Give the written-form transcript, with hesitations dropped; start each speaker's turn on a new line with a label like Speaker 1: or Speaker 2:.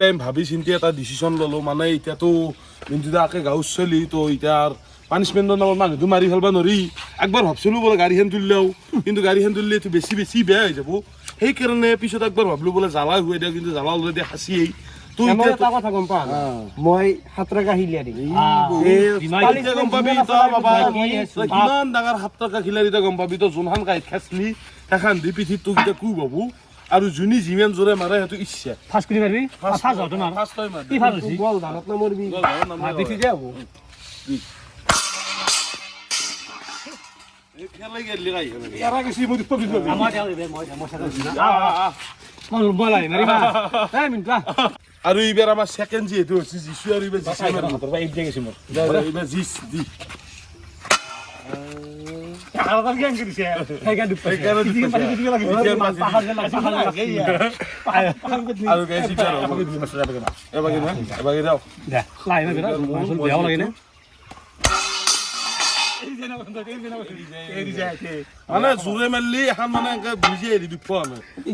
Speaker 1: time ভাবি চিন্তি এটা ডিসিশন ললো মানে এতিয়াতো কিন্তু আকে গাঁও চলি তো এতিয়াৰ পানিশমেন্টৰ নামত মানুহটো মাৰি ফেলবা নৰি একবাৰ ভাবছিলো বোলে গাড়ীখন তুলিলেও কিন্তু গাড়ীখন তুলিলে এইটো বেছি বেছি বেয়া হৈ যাব সেইকাৰণে পিছত একবাৰ ভাবলো বোলে জ্বালা হৈ দিওঁ কিন্তু জ্বালা অলৰেডি সাঁচিয়েই তুই
Speaker 2: এটা কথা গম পা মই 7 টাকা হিলিয়াৰি
Speaker 1: গম পাবি তই বাবা কিমান ডাঙৰ 7 টকা খিলাৰি তই গম পাবি তই যোনখন গাড়ীত খাচলি সেইখন দি পিঠিত তোক এতিয়া কু বাবু আৰু যোনী যিমান জোৰে মাৰে সেইটো ইচ্ছা
Speaker 3: ফাৰ্ষ্ট কৰি মাৰবি ফাৰ্ষ্ট হতো মাৰ
Speaker 1: ফাৰ্ষ্ট তই মাৰ
Speaker 3: কি ভাল হৈছে
Speaker 2: বল দানত নমৰবি
Speaker 3: দেখি দে হ'ব
Speaker 1: এই খেলাই গেলি গাই
Speaker 2: এৰা গেছি মই দিছ পিছ
Speaker 3: আমাৰ দেও দে মই সাথে মই বলাই মাৰিবা এই মিনটা
Speaker 1: আৰু এইবাৰ আমাৰ সেকেন্ড যেটো হৈছে জিসু আৰু এইবাৰ জিসু
Speaker 3: হাতৰ পৰা ইডিয়া গৈছে মোৰ
Speaker 1: এইবাৰ জিস দি
Speaker 3: আলাদা গেম কৰিছে হেগা দুপ
Speaker 1: সেইকাৰণে
Speaker 3: কি পাৰি দিব লাগে পাহাৰ লাগে
Speaker 1: আৰু গাইছি চাৰ এবাৰ কি দাও
Speaker 3: দে লাই না বেৰা মাছল বেয়া লাগে না
Speaker 1: মানে জোৰে মাৰলি এখন মানে বুজি এৰি দিব